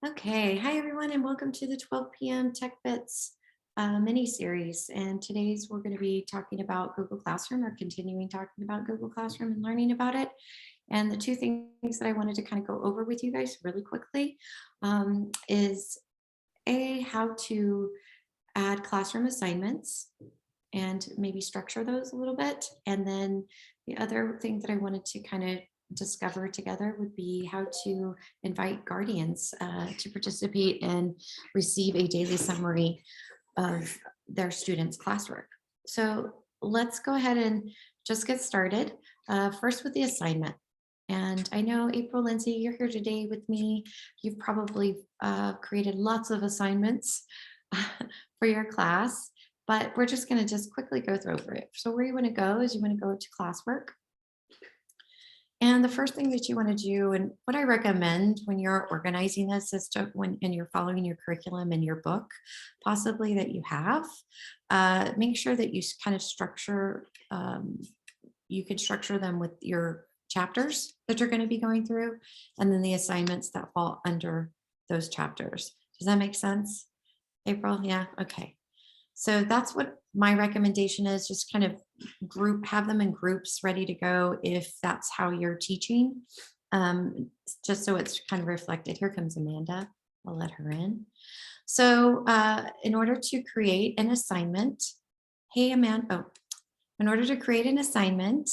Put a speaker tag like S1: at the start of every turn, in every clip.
S1: Okay, hi everyone, and welcome to the 12 p.m. Tech Bits mini series. And today's we're going to be talking about Google Classroom, or continuing talking about Google Classroom and learning about it. And the two things that I wanted to kind of go over with you guys really quickly is how to add classroom assignments and maybe structure those a little bit. And then the other thing that I wanted to kind of discover together would be how to invite guardians to participate and receive a daily summary of their students' classwork. So let's go ahead and just get started. First with the assignment. And I know, April, Lindsay, you're here today with me. You've probably created lots of assignments for your class, but we're just going to just quickly go through over it. So where you want to go is you want to go to classwork. And the first thing that you want to do, and what I recommend when you're organizing this is to, when and you're following your curriculum in your book, possibly that you have, make sure that you kind of structure, you can structure them with your chapters that you're going to be going through, and then the assignments that fall under those chapters. Does that make sense, April? Yeah. Okay. So that's what my recommendation is. Just kind of have them in groups ready to go if that's how you're teaching. Just so it's kind of reflected. Here comes Amanda. I'll let her in. So in order to create an assignment, hey Amanda, in order to create an assignment,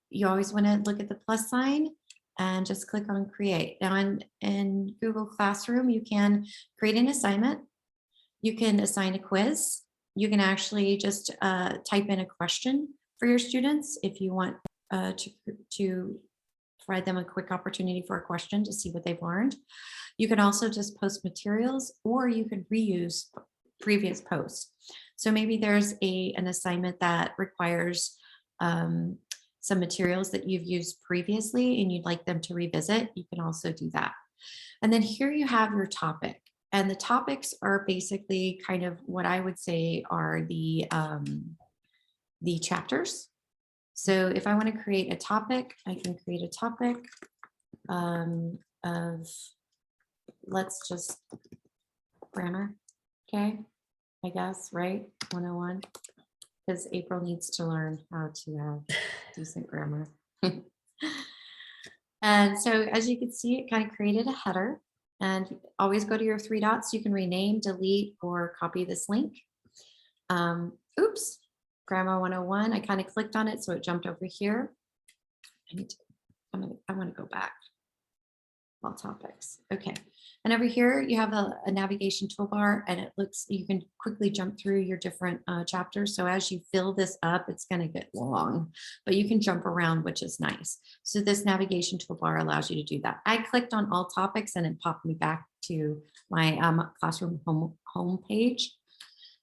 S1: you always want to look at the plus sign and just click on create. Now in Google Classroom, you can create an assignment. You can assign a quiz. You can actually just type in a question for your students if you want to provide them a quick opportunity for a question to see what they've learned. You can also just post materials, or you can reuse previous posts. So maybe there's an assignment that requires some materials that you've used previously and you'd like them to revisit. You can also do that. And then here you have your topic. And the topics are basically kind of what I would say are the chapters. So if I want to create a topic, I can create a topic of, let's just grammar. Okay, I guess, right? 101, because April needs to learn how to have decent grammar. And so as you can see, it kind of created a header. And always go to your three dots. You can rename, delete, or copy this link. Oops, Grammar 101. I kind of clicked on it, so it jumped over here. I want to go back. All topics. Okay. And over here, you have a navigation toolbar, and it looks, you can quickly jump through your different chapters. So as you fill this up, it's going to get long, but you can jump around, which is nice. So this navigation toolbar allows you to do that. I clicked on all topics and it popped me back to my classroom home page.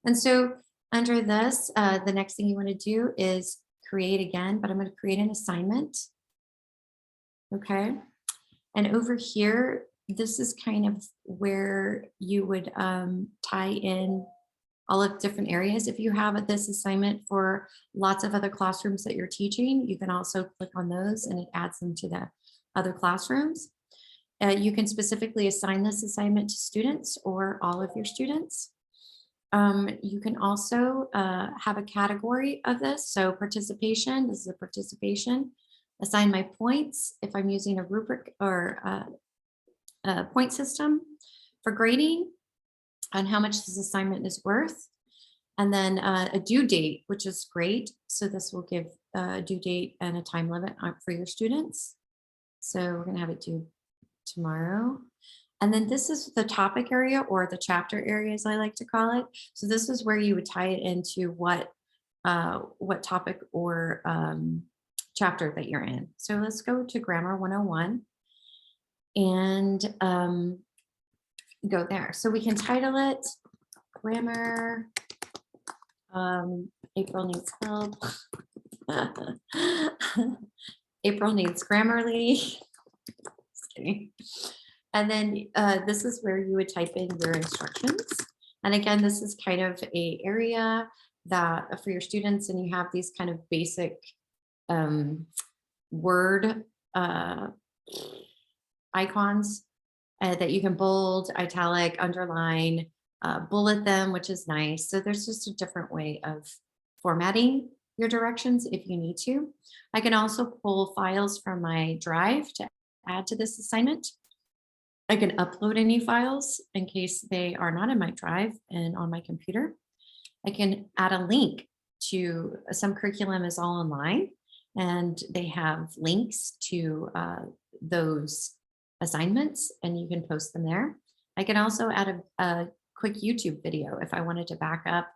S1: And so under this, the next thing you want to do is create again, but I'm going to create an assignment. Okay. And over here, this is kind of where you would tie in all of different areas. If you have this assignment for lots of other classrooms that you're teaching, you can also click on those and it adds them to the other classrooms. You can specifically assign this assignment to students or all of your students. You can also have a category of this. So participation, this is a participation. Assign my points if I'm using a rubric or a point system for grading on how much this assignment is worth. And then a due date, which is great. So this will give a due date and a time limit for your students. So we're going to have it due tomorrow. And then this is the topic area, or the chapter area, as I like to call it. So this is where you would tie it into what topic or chapter that you're in. So let's go to Grammar 101 and go there. So we can title it Grammar, April needs help. April needs Grammarly. Just kidding. And then this is where you would type in your instructions. And again, this is kind of a area that for your students, and you have these kind of basic word icons that you can bold, italic, underline, bullet them, which is nice. So there's just a different way of formatting your directions if you need to. I can also pull files from my drive to add to this assignment. I can upload any files in case they are not in my drive and on my computer. I can add a link to some curriculum is all online and they have links to those assignments and you can post them there. I can also add a quick YouTube video if I wanted to back up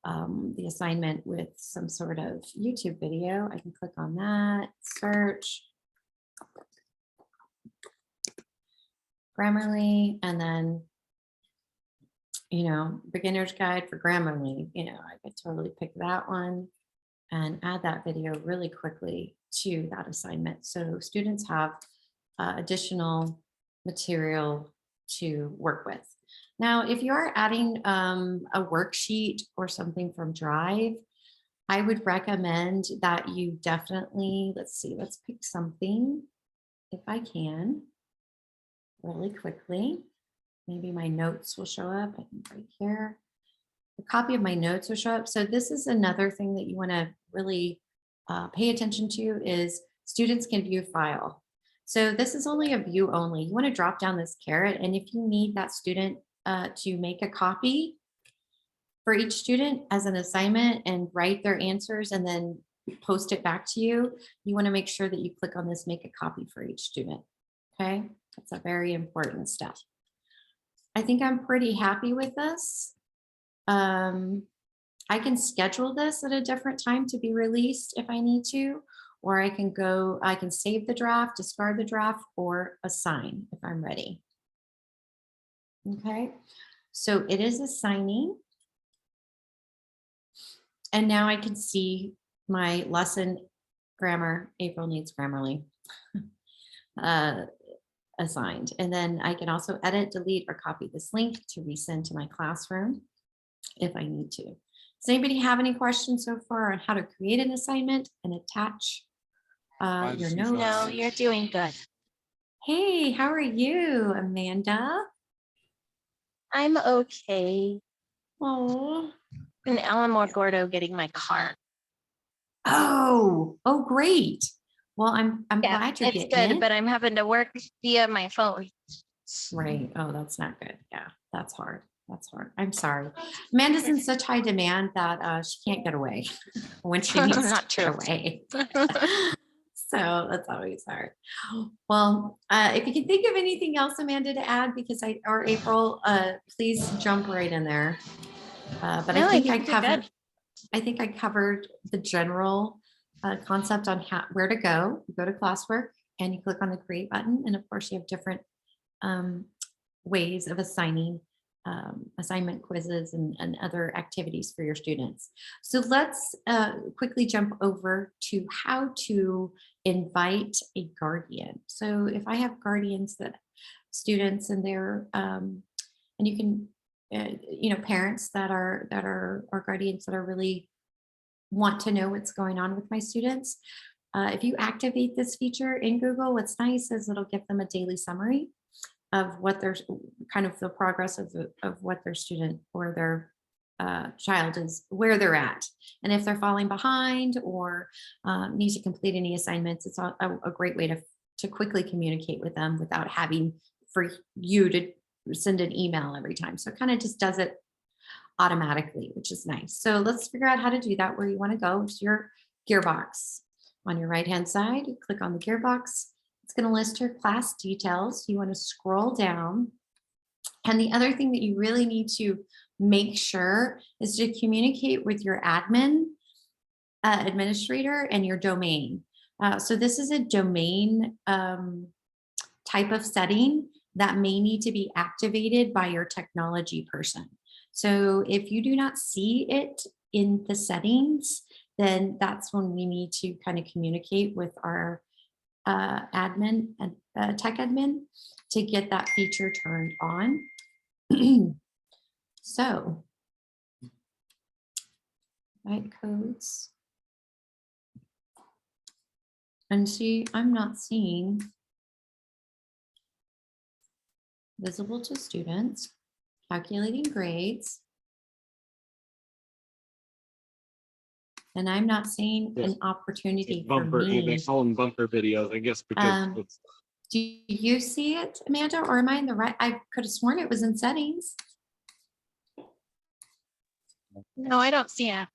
S1: the assignment with some sort of YouTube video. I can click on that, search Grammarly, and then, beginner's guide for Grammarly, I could totally pick that one and add that video really quickly to that assignment. So students have additional material to work with. Now, if you are adding a worksheet or something from Drive, I would recommend that you definitely, let's pick something if I can really quickly. Maybe my notes will show up. I think right here. A copy of my notes will show up. So this is another thing that you want to really pay attention to is students can view file. So this is only a view only. You want to drop down this caret, and if you need that student to make a copy for each student as an assignment and write their answers and then post it back to you, you want to make sure that you click on this make a copy for each student. Okay, that's a very important step. I think I'm pretty happy with this. I can schedule this at a different time to be released if I need to, or I can save the draft, discard the draft, or assign if I'm ready. Okay, so it is assigning. And now I can see my lesson grammar, April needs Grammarly, assigned. And then I can also edit, delete, or copy this link to resend to my classroom if I need to. Does anybody have any questions so far on how to create an assignment and attach your notes?
S2: No, you're doing good.
S1: Hey, how are you, Amanda?
S2: I'm okay.
S1: Oh,
S2: In Alamore Gordo getting my car.
S1: oh, great. Well, I'm glad you're
S2: it's
S1: getting
S2: good,
S1: it.
S2: but I'm having to work via my phone.
S1: Right. Oh, that's not good. Yeah, that's hard. That's hard. I'm sorry. Amanda's in such high demand that she can't get away when she needs
S2: Not
S1: to get away. So that's always hard. Well, if you can think of anything else, Amanda, to add, because or April, please jump right in there. But
S2: No,
S1: I think
S2: I
S1: think I covered the general concept on where to go. You go to classwork and you click on the create button. And of course you have different ways of assigning assignment quizzes and other activities for your students. So let's quickly jump over to how to invite a guardian. So if I have guardians that students and their and you can parents that are or guardians that are really want to know what's going on with my students. If you activate this feature in Google, what's nice is it'll give them a daily summary of what their kind of the progress of what their student or their child is, where they're at. And if they're falling behind or need to complete any assignments, it's a great way to quickly communicate with them without having for you to send an email every time. So it kind of just does it automatically, which is nice. So let's figure out how to do that. Where you want to go to your gearbox. On your right hand side, you click on the gearbox. It's going to list your class details. You want to scroll down. And the other thing that you really need to make sure is to communicate with your admin, administrator, and your domain. So this is a domain type of setting that may need to be activated by your technology person. So if you do not see it in the settings, then that's when we need to kind of communicate with our admin and tech admin to get that feature turned on. So, write codes. And see, I'm not seeing visible to students, calculating grades. And I'm not seeing an opportunity for
S3: Bumper, they
S1: me.
S3: call them bumper videos, I guess, because it's
S1: Do you see it, Amanda, or am I in the right? I could have sworn it was in settings.
S2: No, I don't see it.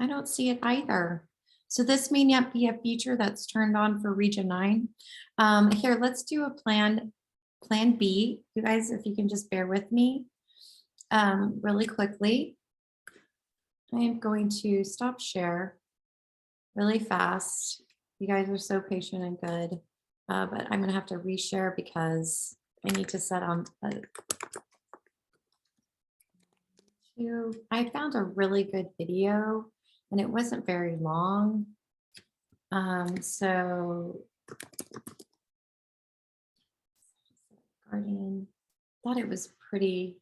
S1: I don't see it either. So this may not be a feature that's turned on for Region 9. Here, let's do a plan B. You guys, if you can just bear with me really quickly. I am going to stop share really fast. You guys are so patient and good, but I'm gonna have to reshare because I need to set on. I found a really good video and it wasn't very long. So Guardian, thought it was pretty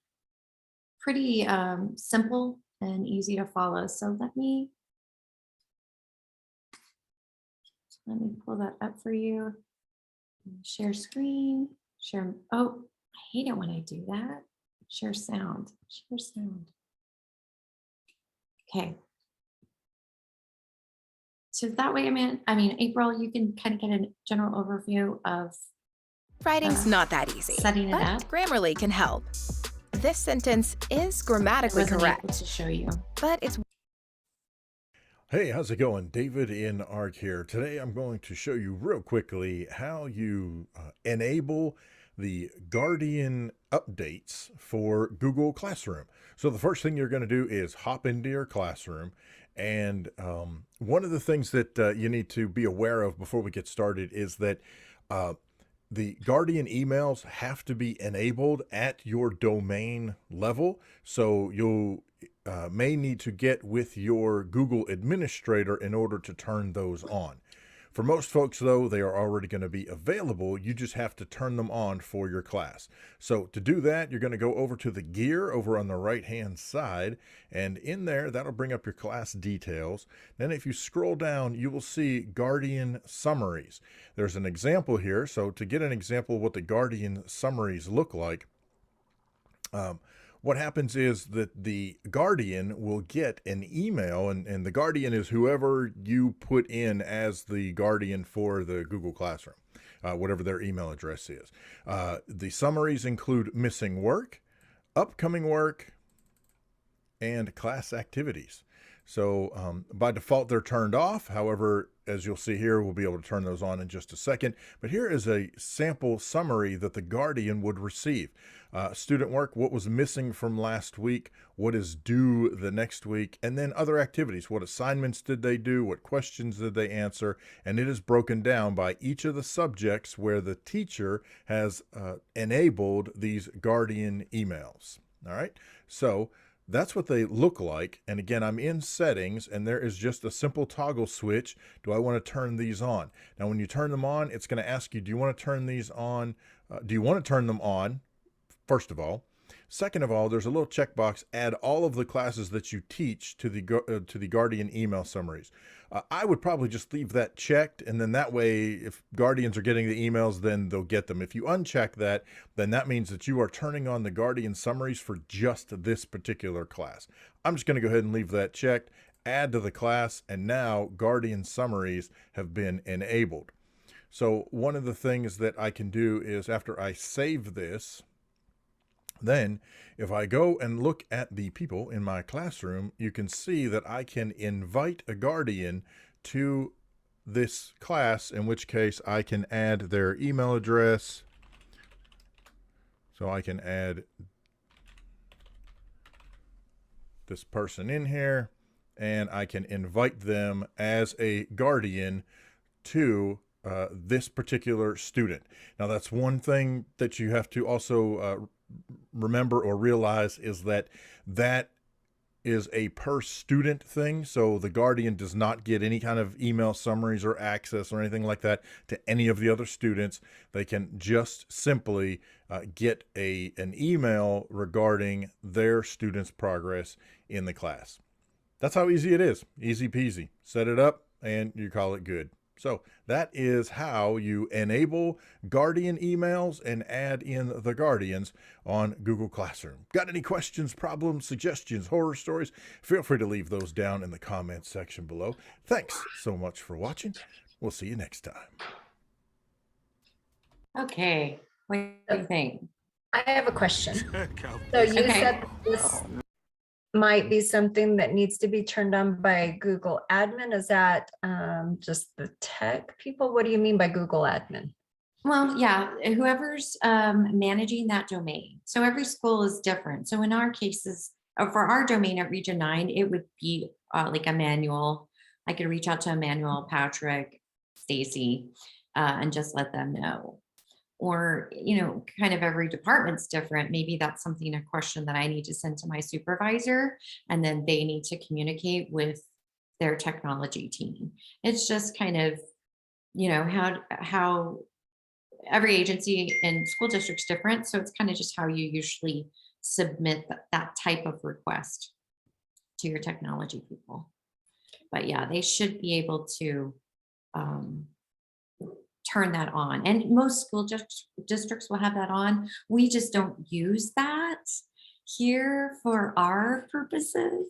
S1: simple and easy to follow. So let me pull that up for you. Share screen, share. Oh, I hate it when I do that. Share sound, share sound. Okay. So that way, I mean, April, you can kind of get a general overview of
S4: Writing's not that easy,
S1: setting it
S4: but
S1: up.
S4: Grammarly can help. This sentence is grammatically
S1: Wasn't able
S4: correct,
S1: to show you.
S4: but it's
S5: Hey, how's it going? David in ARC here. Today I'm going to show you real quickly how you enable the Guardian updates for Google Classroom. So the first thing you're going to do is hop into your classroom. And one of the things that you need to be aware of before we get started is that the Guardian emails have to be enabled at your domain level. So you'll may need to get with your Google administrator in order to turn those on. For most folks, though, they are already going to be available. You just have to turn them on for your class. So to do that, you're going to go over to the gear over on the right-hand side, and in there, that'll bring up your class details. Then if you scroll down, you will see Guardian summaries. There's an example here. So to get an example of what the Guardian summaries look like, what happens is that the Guardian will get an email, and the Guardian is whoever you put in as the Guardian for the Google Classroom, whatever their email address is. The summaries include missing work, upcoming work, and class activities. So by default, they're turned off. However, as you'll see here, we'll be able to turn those on in just a second. But here is a sample summary that the Guardian would receive. Student work, what was missing from last week, what is due the next week, and then other activities. What assignments did they do? What questions did they answer? And it is broken down by each of the subjects where the teacher has enabled these Guardian emails. All right, so that's what they look like. And again, I'm in settings and there is just a simple toggle switch. Do I want to turn these on? Now, when you turn them on, it's going to ask you, do you want to turn these on? Do you want to turn them on? First of all. Second of all, there's a little checkbox, add all of the classes that you teach to the Guardian email summaries. I would probably just leave that checked, and then that way, if Guardians are getting the emails, then they'll get them. If you uncheck that, then that means that you are turning on the Guardian summaries for just this particular class. I'm just going to go ahead and leave that checked, add to the class, and now Guardian summaries have been enabled. So one of the things that I can do is after I save this, then if I go and look at the people in my classroom, you can see that I can invite a Guardian to this class, in which case I can add their email address. So I can add this person in here, and I can invite them as a Guardian to this particular student. Now, that's one thing that you have to also remember or realize, is that that is a per student thing. So the Guardian does not get any kind of email summaries or access or anything like that to any of the other students. They can just simply get an email regarding their students' progress in the class. That's how easy it is. Easy peasy. Set it up and you call it good. So that is how you enable Guardian emails and add in the Guardians on Google Classroom. Got any questions, problems, suggestions, horror stories? Feel free to leave those down in the comments section below. Thanks so much for watching. We'll see you next time.
S1: Okay, what do you think?
S6: I have a question. So you
S1: Okay.
S6: said this might be something that needs to be turned on by Google admin. Is that just the tech people? What do you mean by Google admin?
S1: Well, yeah, whoever's managing that domain. So every school is different. So in our cases, for our domain at Region 9, it would be like Emmanuel. I could reach out to Emmanuel, Patrick, Stacy, and just let them know. Or, you know, kind of every department's different. Maybe that's something, a question that I need to send to my supervisor, and then they need to communicate with their technology team. It's just kind of, you know, how every agency and school district's different. So it's kind of just how you usually submit that type of request to your technology people. But yeah, they should be able to turn that on. And most school districts will have that on. We just don't use that here for our purposes.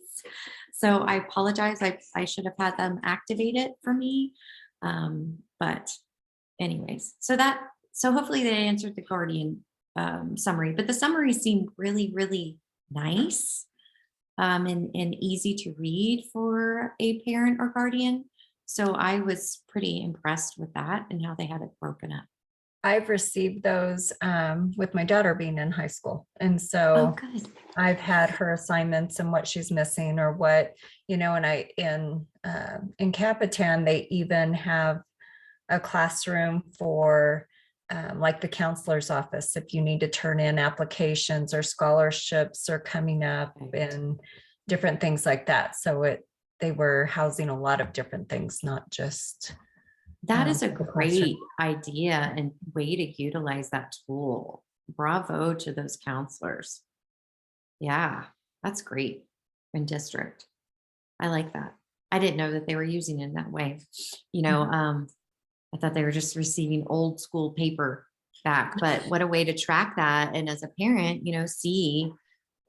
S1: So I apologize. I should have had them activate it for me. But anyways, so hopefully they answered the Guardian summary, but the summary seemed really, really nice and easy to read for a parent or guardian. So I was pretty impressed with that and how they had it broken up.
S6: I've received those with my daughter being in high school. And
S1: Oh,
S6: so
S1: good.
S6: I've had her assignments and what she's missing or what, you know, and in Capitan, they even have a classroom for like the counselor's office, if you need to turn in applications or scholarships are coming up
S1: Right.
S6: and different things like that. So they were housing a lot of different things, not just.
S1: That is a
S6: the
S1: great
S6: classroom.
S1: idea and way to utilize that tool. Bravo to those counselors. Yeah, that's great in district. I like that. I didn't know that they were using it in that way. You know, I thought they were just receiving old school paper back, but what a way to track that. And as a parent, you know, see,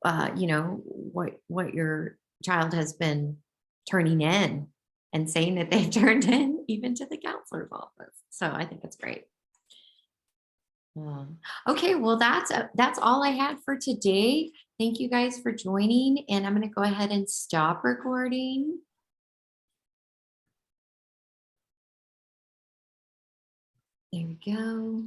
S1: you know, what your child has been turning in and saying that they've turned in even to the counselor's office. So I think it's great. Okay, well, that's all I had for today. Thank you guys for joining, and I'm going to go ahead and stop recording. There we go.